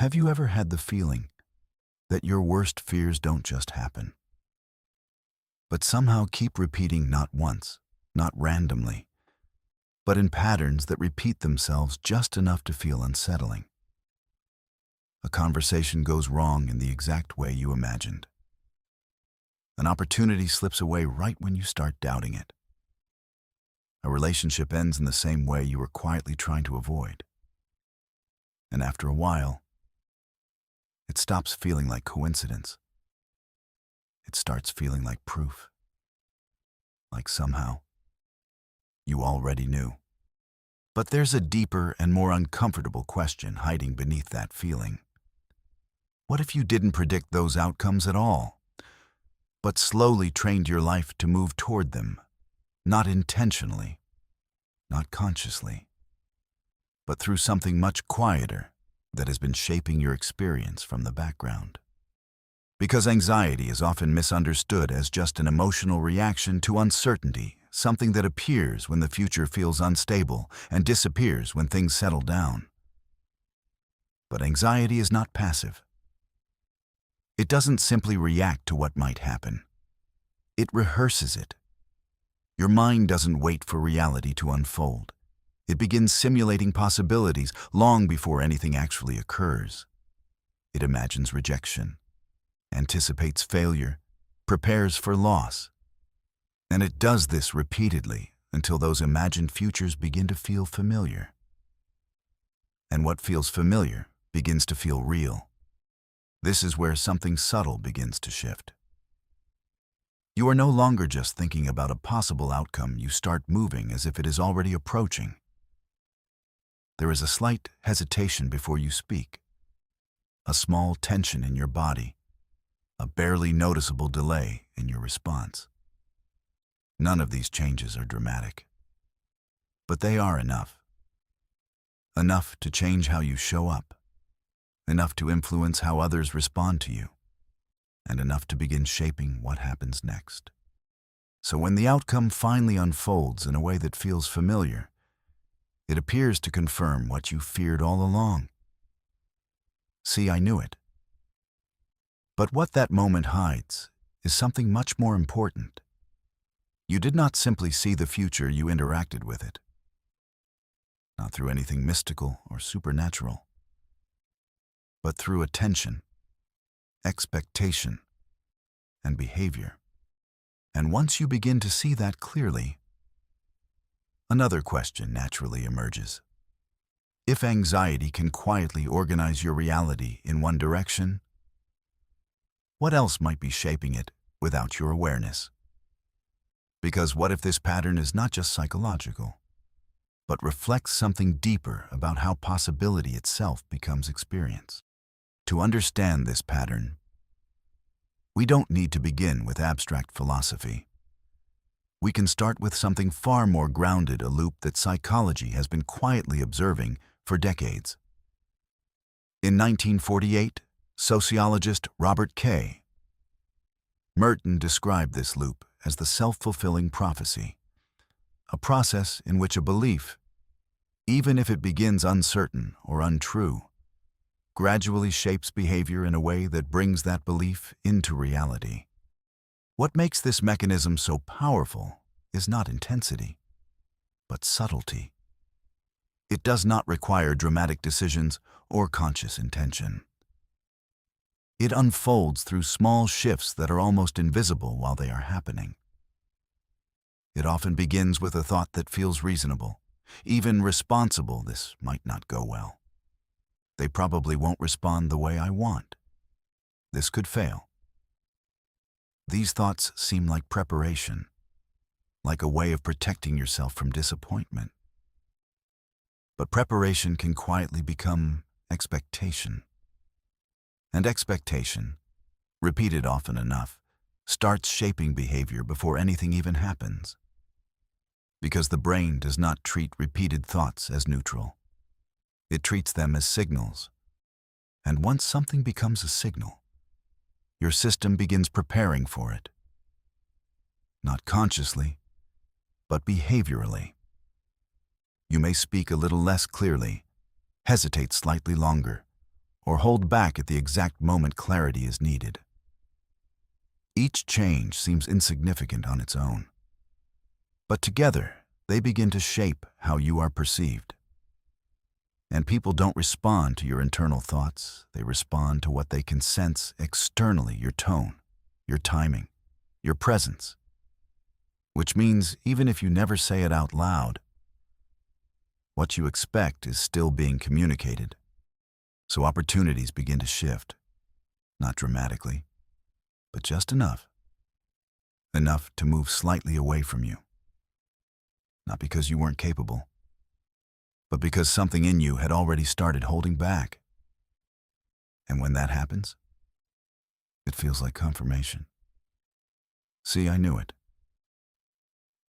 Have you ever had the feeling that your worst fears don't just happen, but somehow keep repeating not once, not randomly, but in patterns that repeat themselves just enough to feel unsettling? A conversation goes wrong in the exact way you imagined. An opportunity slips away right when you start doubting it. A relationship ends in the same way you were quietly trying to avoid. And after a while, it stops feeling like coincidence. It starts feeling like proof. Like somehow, you already knew. But there's a deeper and more uncomfortable question hiding beneath that feeling. What if you didn't predict those outcomes at all, but slowly trained your life to move toward them, not intentionally, not consciously, but through something much quieter that has been shaping your experience from the background? Because anxiety is often misunderstood as just an emotional reaction to uncertainty, something that appears when the future feels unstable and disappears when things settle down. But anxiety is not passive. It doesn't simply react to what might happen. It rehearses it. Your mind doesn't wait for reality to unfold. It begins simulating possibilities long before anything actually occurs. It imagines rejection, anticipates failure, prepares for loss. And it does this repeatedly until those imagined futures begin to feel familiar. And what feels familiar begins to feel real. This is where something subtle begins to shift. You are no longer just thinking about a possible outcome. You start moving as if it is already approaching. There is a slight hesitation before you speak, a small tension in your body, a barely noticeable delay in your response. None of these changes are dramatic, but they are enough. Enough to change how you show up, enough to influence how others respond to you, and enough to begin shaping what happens next. So when the outcome finally unfolds in a way that feels familiar, it appears to confirm what you feared all along. See, I knew it. But what that moment hides is something much more important. You did not simply see the future, you interacted with it. Not through anything mystical or supernatural, but through attention, expectation, and behavior. And once you begin to see that clearly, another question naturally emerges. If anxiety can quietly organize your reality in one direction, what else might be shaping it without your awareness? Because what if this pattern is not just psychological, but reflects something deeper about how possibility itself becomes experience? To understand this pattern, we don't need to begin with abstract philosophy. We can start with something far more grounded, a loop that psychology has been quietly observing for decades. In 1948, sociologist Robert K. Merton described this loop as the self-fulfilling prophecy, a process in which a belief, even if it begins uncertain or untrue, gradually shapes behavior in a way that brings that belief into reality. What makes this mechanism so powerful is not intensity, but subtlety. It does not require dramatic decisions or conscious intention. It unfolds through small shifts that are almost invisible while they are happening. It often begins with a thought that feels reasonable, even responsible. This might not go well. They probably won't respond the way I want. This could fail. These thoughts seem like preparation, like a way of protecting yourself from disappointment. But preparation can quietly become expectation. And expectation, repeated often enough, starts shaping behavior before anything even happens. Because the brain does not treat repeated thoughts as neutral. It treats them as signals. And once something becomes a signal, your system begins preparing for it. Not consciously, but behaviorally. You may speak a little less clearly, hesitate slightly longer, or hold back at the exact moment clarity is needed. Each change seems insignificant on its own, but together they begin to shape how you are perceived. And people don't respond to your internal thoughts, they respond to what they can sense externally, your tone, your timing, your presence. Which means even if you never say it out loud, what you expect is still being communicated. So opportunities begin to shift, not dramatically, but just enough. Enough to move slightly away from you. Not because you weren't capable, but because something in you had already started holding back. And when that happens, it feels like confirmation. See, I knew it.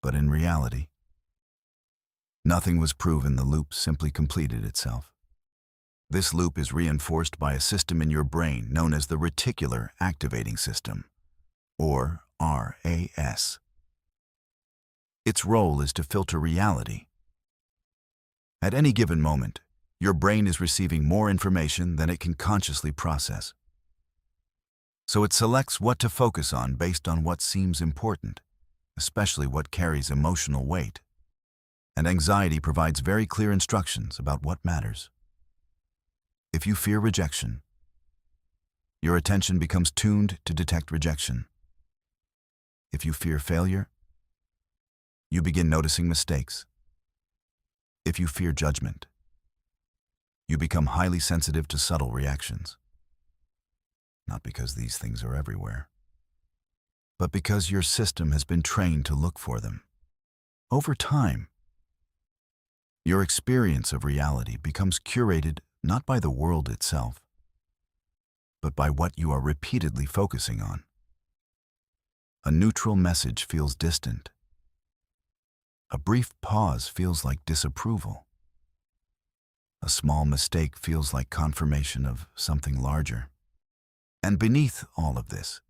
But in reality, nothing was proven. The loop simply completed itself. This loop is reinforced by a system in your brain known as the Reticular Activating System, or RAS. Its role is to filter reality. At any given moment, your brain is receiving more information than it can consciously process. So it selects what to focus on based on what seems important, especially what carries emotional weight. And anxiety provides very clear instructions about what matters. If you fear rejection, your attention becomes tuned to detect rejection. If you fear failure, you begin noticing mistakes. If you fear judgment, you become highly sensitive to subtle reactions. Not because these things are everywhere, but because your system has been trained to look for them. Over time, your experience of reality becomes curated not by the world itself, but by what you are repeatedly focusing on. A neutral message feels distant. A brief pause feels like disapproval. A small mistake feels like confirmation of something larger. And beneath all of this,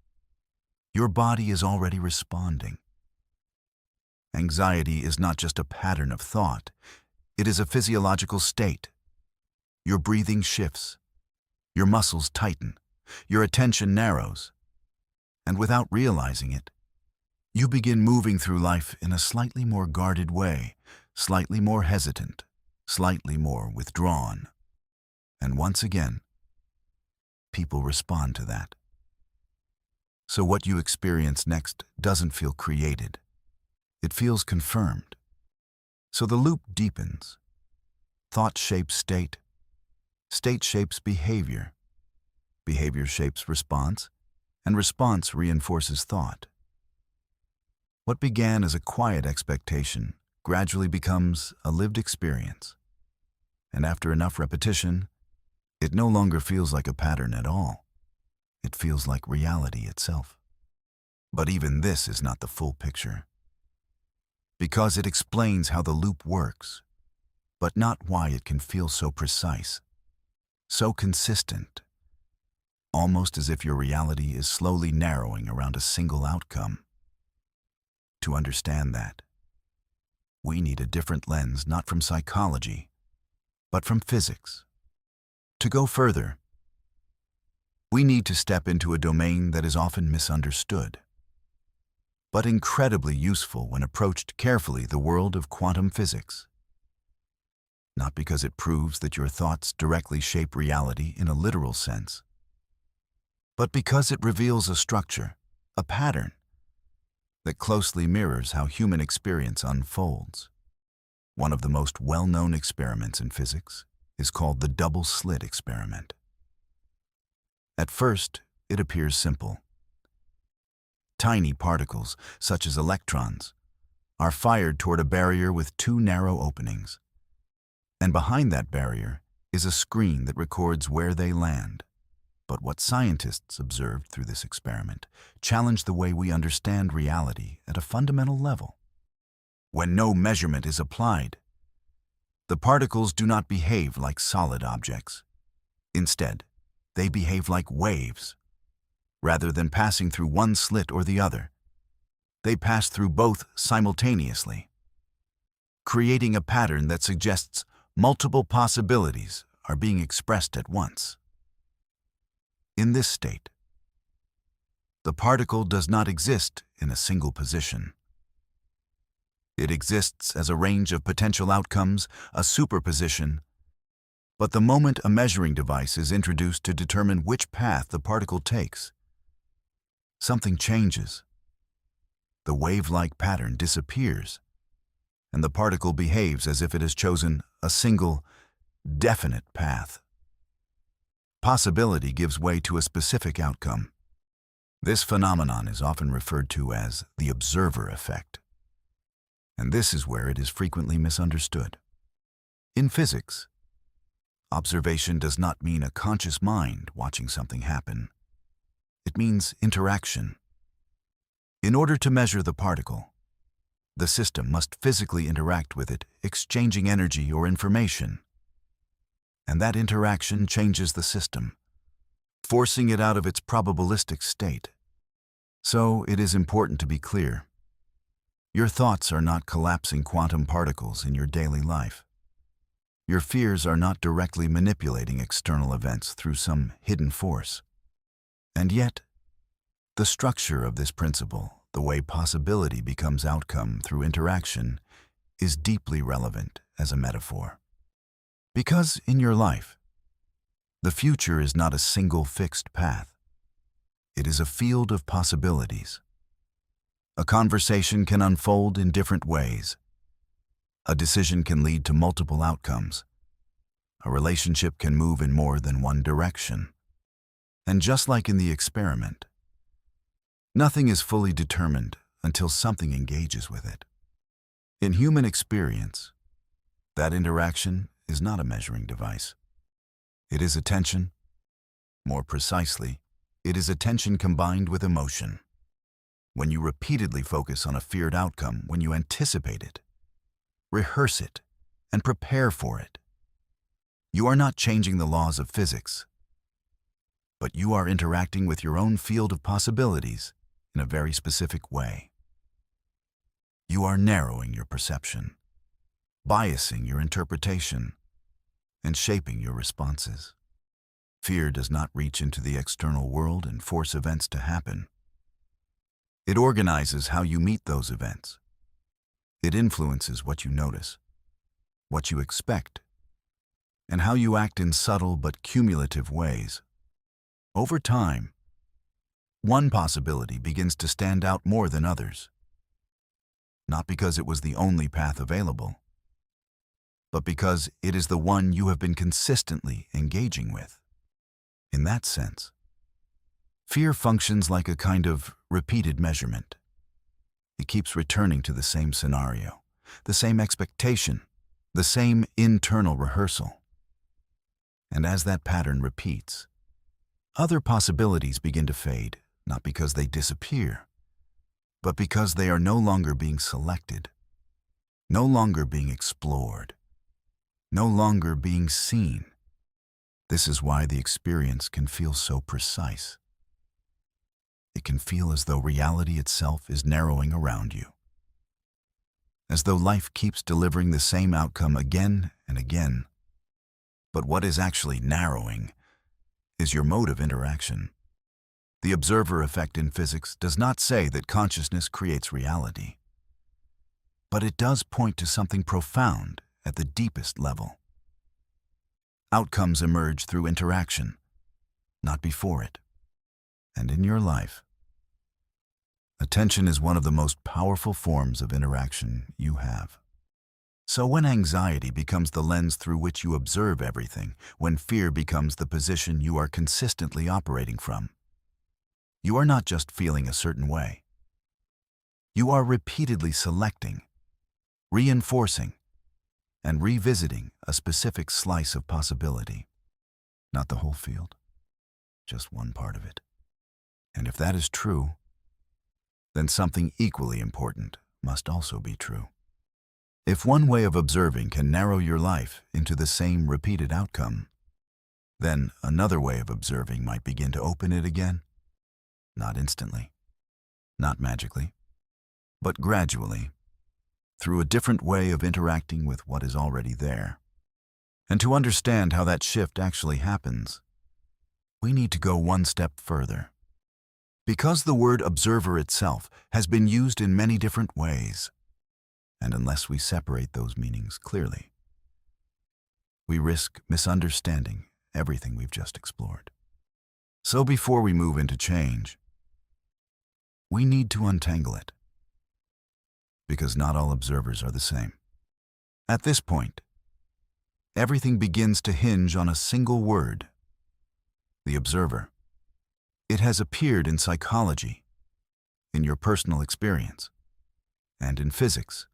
your body is already responding. Anxiety is not just a pattern of thought, it is a physiological state. Your breathing shifts, your muscles tighten, your attention narrows, and without realizing it, you begin moving through life in a slightly more guarded way, slightly more hesitant, slightly more withdrawn. And once again, people respond to that. So what you experience next doesn't feel created. It feels confirmed. So the loop deepens. Thought shapes state. State shapes behavior. Behavior shapes response, and response reinforces thought. What began as a quiet expectation gradually becomes a lived experience. And after enough repetition, it no longer feels like a pattern at all. It feels like reality itself. But even this is not the full picture, because it explains how the loop works, but not why it can feel so precise, so consistent, almost as if your reality is slowly narrowing around a single outcome. To understand that, we need a different lens, not from psychology, but from physics. To go further, we need to step into a domain that is often misunderstood, but incredibly useful when approached carefully: the world of quantum physics. Not because it proves that your thoughts directly shape reality in a literal sense, but because it reveals a structure, a pattern, that closely mirrors how human experience unfolds. One of the most well-known experiments in physics is called the double-slit experiment. At first, it appears simple. Tiny particles, such as electrons, are fired toward a barrier with two narrow openings. And behind that barrier is a screen that records where they land. But what scientists observed through this experiment challenged the way we understand reality at a fundamental level. When no measurement is applied, the particles do not behave like solid objects. Instead, they behave like waves. Rather than passing through one slit or the other, they pass through both simultaneously, creating a pattern that suggests multiple possibilities are being expressed at once. In this state, the particle does not exist in a single position. It exists as a range of potential outcomes, a superposition. But the moment a measuring device is introduced to determine which path the particle takes, something changes. The wave-like pattern disappears, and the particle behaves as if it has chosen a single, definite path. Possibility gives way to a specific outcome. This phenomenon is often referred to as the observer effect, and this is where it is frequently misunderstood. In physics, observation does not mean a conscious mind watching something happen. It means interaction. In order to measure the particle, the system must physically interact with it, exchanging energy or information. And that interaction changes the system, forcing it out of its probabilistic state. So it is important to be clear. Your thoughts are not collapsing quantum particles in your daily life. Your fears are not directly manipulating external events through some hidden force. And yet, the structure of this principle, the way possibility becomes outcome through interaction, is deeply relevant as a metaphor. Because in your life, the future is not a single fixed path. It is a field of possibilities. A conversation can unfold in different ways. A decision can lead to multiple outcomes. A relationship can move in more than one direction. And just like in the experiment, nothing is fully determined until something engages with it. In human experience, that interaction is not a measuring device. It is attention. More precisely, it is attention combined with emotion. When you repeatedly focus on a feared outcome, when you anticipate it, rehearse it, and prepare for it, you are not changing the laws of physics, but you are interacting with your own field of possibilities in a very specific way. You are narrowing your perception, biasing your interpretation, and shaping your responses. Fear does not reach into the external world and force events to happen. It organizes how you meet those events. It influences what you notice, what you expect, and how you act in subtle but cumulative ways. Over time, one possibility begins to stand out more than others, not because it was the only path available, but because it is the one you have been consistently engaging with. In that sense, fear functions like a kind of repeated measurement. It keeps returning to the same scenario, the same expectation, the same internal rehearsal. And as that pattern repeats, other possibilities begin to fade, not because they disappear, but because they are no longer being selected, no longer being explored, no longer being seen. This is why the experience can feel so precise. It can feel as though reality itself is narrowing around you, as though life keeps delivering the same outcome again and again. But what is actually narrowing is your mode of interaction. The observer effect in physics does not say that consciousness creates reality, but it does point to something profound at the deepest level. Outcomes emerge through interaction, not before it. And in your life, attention is one of the most powerful forms of interaction you have. So when anxiety becomes the lens through which you observe everything, when fear becomes the position you are consistently operating from, you are not just feeling a certain way. You are repeatedly selecting, reinforcing, and revisiting a specific slice of possibility. Not the whole field, just one part of it. And if that is true, then something equally important must also be true. If one way of observing can narrow your life into the same repeated outcome, then another way of observing might begin to open it again. Not instantly, not magically, but gradually, through a different way of interacting with what is already there. And to understand how that shift actually happens, we need to go one step further. Because the word observer itself has been used in many different ways, and unless we separate those meanings clearly, we risk misunderstanding everything we've just explored. So before we move into change, we need to untangle it, because not all observers are the same. At this point, everything begins to hinge on a single word: the observer. It has appeared in psychology, in your personal experience, and in physics.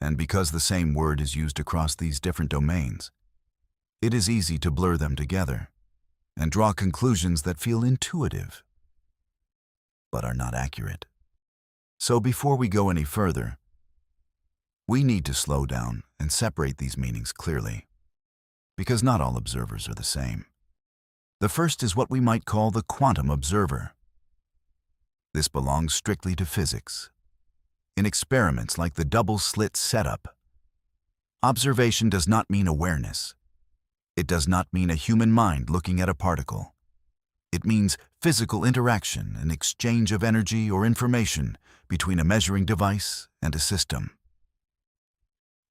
And because the same word is used across these different domains, it is easy to blur them together and draw conclusions that feel intuitive, but are not accurate. So before we go any further, we need to slow down and separate these meanings clearly, because not all observers are the same. The first is what we might call the quantum observer. This belongs strictly to physics. In experiments like the double-slit setup, observation does not mean awareness. It does not mean a human mind looking at a particle. It means physical interaction and exchange of energy or information between a measuring device and a system.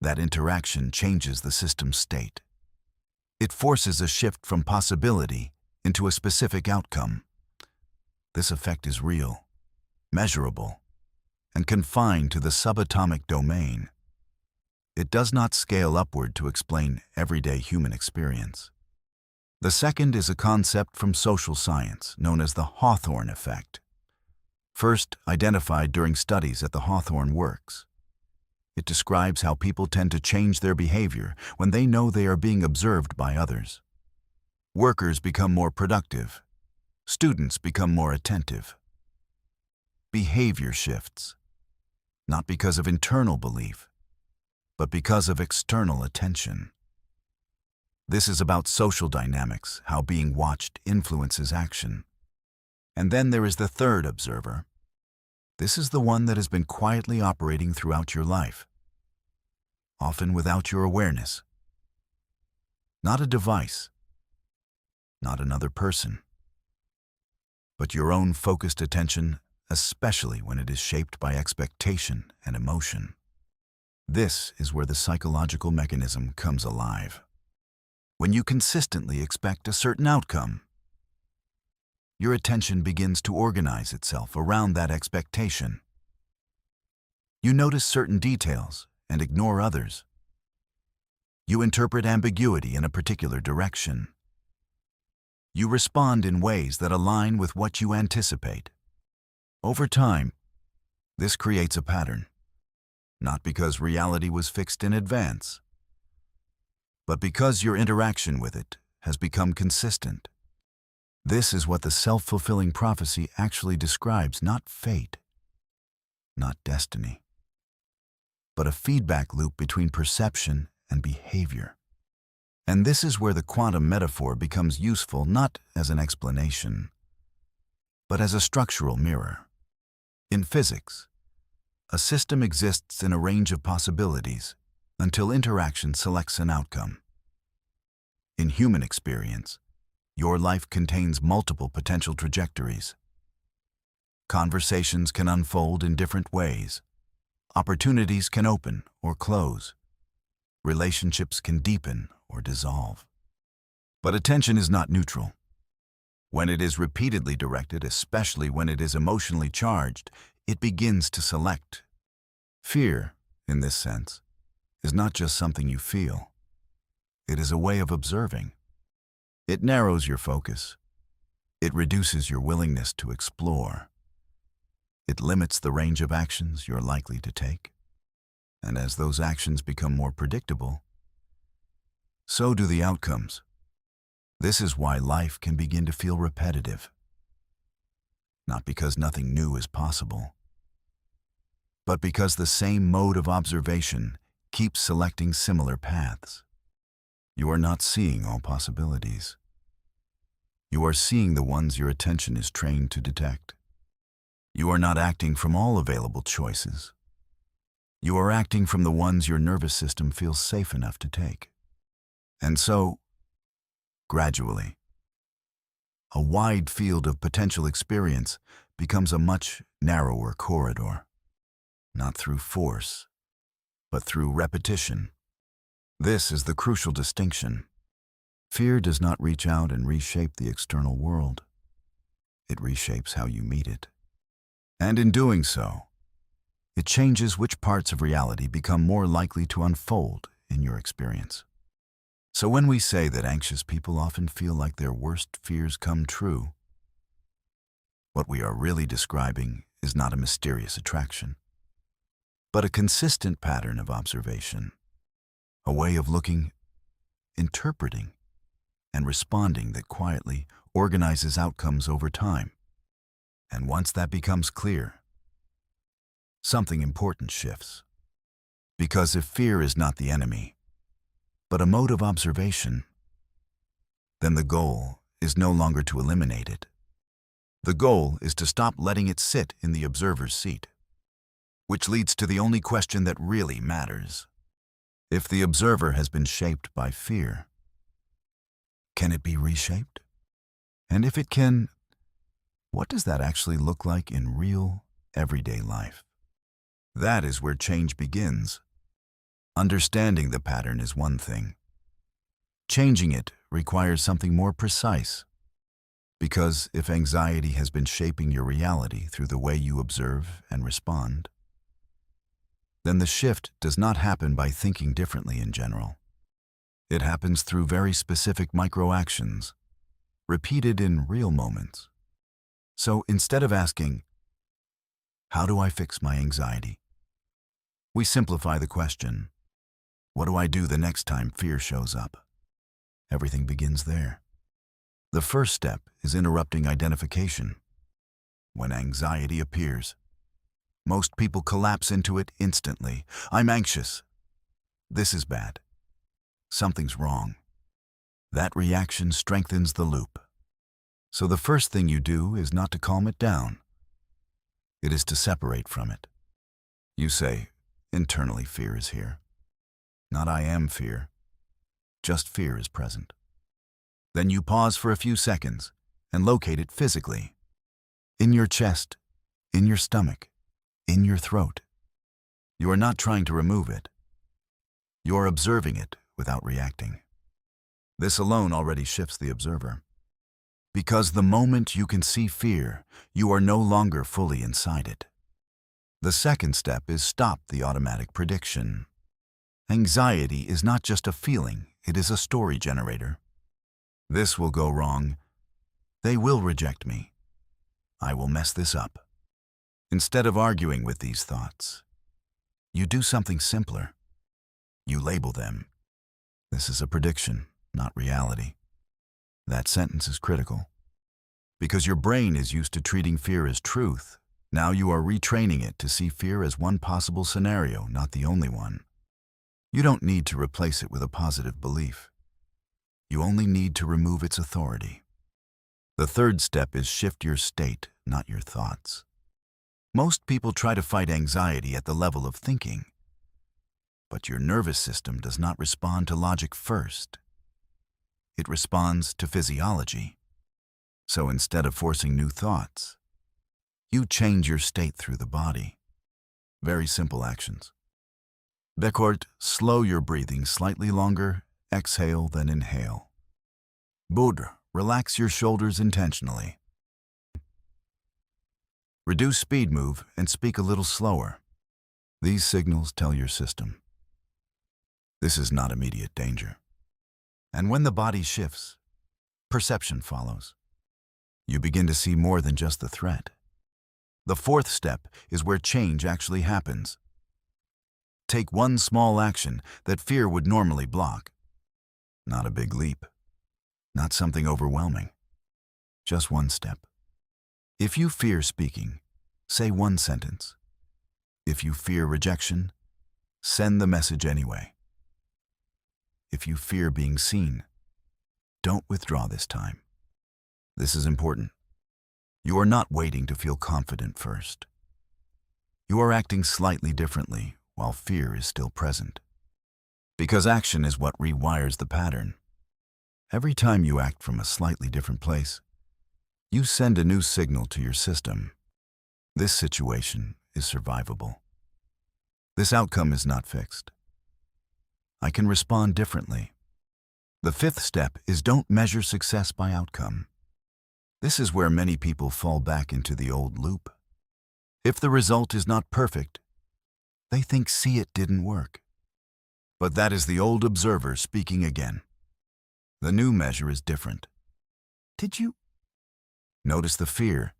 That interaction changes the system's state. It forces a shift from possibility into a specific outcome. This effect is real, measurable, and confined to the subatomic domain. It does not scale upward to explain everyday human experience. The second is a concept from social science known as the Hawthorne effect, first identified during studies at the Hawthorne Works. It describes how people tend to change their behavior when they know they are being observed by others. Workers become more productive. Students become more attentive. Behavior shifts, not because of internal belief, but because of external attention. This is about social dynamics, how being watched influences action. And then there is the third observer. This is the one that has been quietly operating throughout your life, often without your awareness. Not a device, not another person, but your own focused attention, especially when it is shaped by expectation and emotion. This is where the psychological mechanism comes alive. When you consistently expect a certain outcome, your attention begins to organize itself around that expectation. You notice certain details and ignore others. You interpret ambiguity in a particular direction. You respond in ways that align with what you anticipate. Over time, this creates a pattern, not because reality was fixed in advance, but because your interaction with it has become consistent. This is what the self-fulfilling prophecy actually describes: not fate, not destiny, but a feedback loop between perception and behavior. And this is where the quantum metaphor becomes useful, not as an explanation, but as a structural mirror. In physics, a system exists in a range of possibilities until interaction selects an outcome. In human experience, your life contains multiple potential trajectories. Conversations can unfold in different ways. Opportunities can open or close. Relationships can deepen or dissolve. But attention is not neutral. When it is repeatedly directed, especially when it is emotionally charged, it begins to select. Fear, in this sense, is not just something you feel. It is a way of observing. It narrows your focus. It reduces your willingness to explore. It limits the range of actions you're likely to take. And as those actions become more predictable, so do the outcomes. This is why life can begin to feel repetitive. Not because nothing new is possible, but because the same mode of observation keeps selecting similar paths. You are not seeing all possibilities. You are seeing the ones your attention is trained to detect. You are not acting from all available choices. You are acting from the ones your nervous system feels safe enough to take. And so, gradually, a wide field of potential experience becomes a much narrower corridor, not through force, but through repetition. This is the crucial distinction. Fear does not reach out and reshape the external world. It reshapes how you meet it. And in doing so, it changes which parts of reality become more likely to unfold in your experience. So when we say that anxious people often feel like their worst fears come true, what we are really describing is not a mysterious attraction, but a consistent pattern of observation, a way of looking, interpreting, and responding that quietly organizes outcomes over time. And once that becomes clear, something important shifts. Because if fear is not the enemy, but a mode of observation, then the goal is no longer to eliminate it. The goal is to stop letting it sit in the observer's seat, which leads to the only question that really matters. If the observer has been shaped by fear, can it be reshaped? And if it can, what does that actually look like in real, everyday life? That is where change begins. Understanding the pattern is one thing. Changing it requires something more precise. Because if anxiety has been shaping your reality through the way you observe and respond, then the shift does not happen by thinking differently in general. It happens through very specific micro-actions, repeated in real moments. So instead of asking, "How do I fix my anxiety?" we simplify the question, "What do I do the next time fear shows up?" Everything begins there. The first step is interrupting identification. When anxiety appears, most people collapse into it instantly. "I'm anxious. This is bad. Something's wrong." That reaction strengthens the loop. So the first thing you do is not to calm it down. It is to separate from it. You say, internally fear is here. Not I am fear. Just fear is present. Then you pause for a few seconds and locate it physically. In your chest, in your stomach, in your throat. You are not trying to remove it. You are observing it without reacting. This alone already shifts the observer. Because the moment you can see fear, you are no longer fully inside it. The second step is stop the automatic prediction. Anxiety is not just a feeling, it is a story generator. This will go wrong. They will reject me. I will mess this up. Instead of arguing with these thoughts, you do something simpler. You label them. This is a prediction, not reality. That sentence is critical. Because your brain is used to treating fear as truth, now you are retraining it to see fear as one possible scenario, not the only one. You don't need to replace it with a positive belief. You only need to remove its authority. The third step is shift your state, not your thoughts. Most people try to fight anxiety at the level of thinking. But your nervous system does not respond to logic first. It responds to physiology. So instead of forcing new thoughts, you change your state through the body. Very simple actions. Bekort, slow your breathing slightly longer, exhale then inhale. Budr, relax your shoulders intentionally. Reduce speed move and speak a little slower. These signals tell your system, this is not immediate danger. And when the body shifts, perception follows. You begin to see more than just the threat. The fourth step is where change actually happens. Take one small action that fear would normally block. Not a big leap. Not something overwhelming. Just one step. If you fear speaking, say one sentence. If you fear rejection, send the message anyway. If you fear being seen, don't withdraw this time. This is important. You are not waiting to feel confident first. You are acting slightly differently while fear is still present. Because action is what rewires the pattern. Every time you act from a slightly different place, You send a new signal to your system. This situation is survivable. This outcome is not fixed. I can respond differently. The fifth step is don't measure success by outcome. This is where many people fall back into the old loop. If the result is not perfect, they think, see, it didn't work. But that is the old observer speaking again. The new measure is different. Did you notice the fear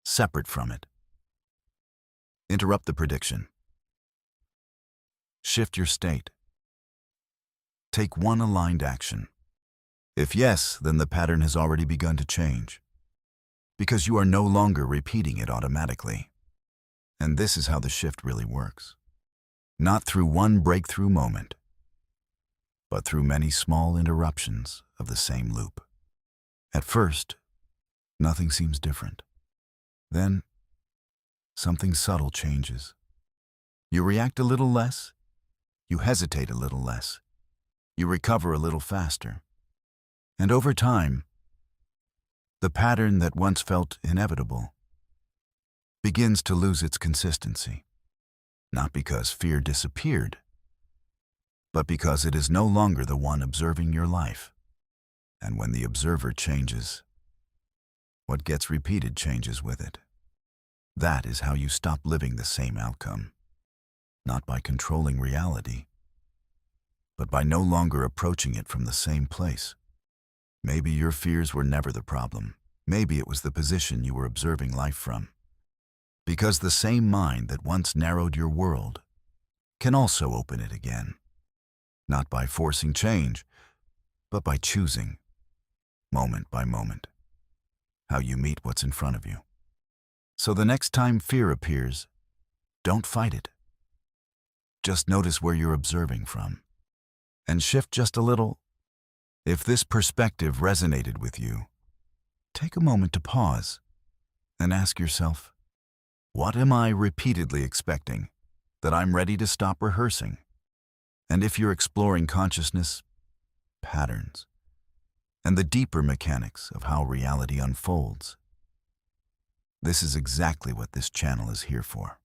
separate from it? Interrupt the prediction. Shift your state. Take one aligned action. If yes, then the pattern has already begun to change, because you are no longer repeating it automatically. And this is how the shift really works. Not through one breakthrough moment, but through many small interruptions of the same loop. At first, nothing seems different. Then, something subtle changes. You react a little less. You hesitate a little less. You recover a little faster. And over time, the pattern that once felt inevitable begins to lose its consistency. Not because fear disappeared, but because it is no longer the one observing your life. And when the observer changes, what gets repeated changes with it. That is how you stop living the same outcome. Not by controlling reality, but by no longer approaching it from the same place. Maybe your fears were never the problem. Maybe it was the position you were observing life from. Because the same mind that once narrowed your world can also open it again. Not by forcing change, but by choosing, moment by moment, how you meet what's in front of you. So the next time fear appears, don't fight it. Just notice where you're observing from, and shift just a little. If this perspective resonated with you, take a moment to pause and ask yourself, what am I repeatedly expecting that I'm ready to stop rehearsing? And if you're exploring consciousness, patterns, and the deeper mechanics of how reality unfolds, this is exactly what this channel is here for.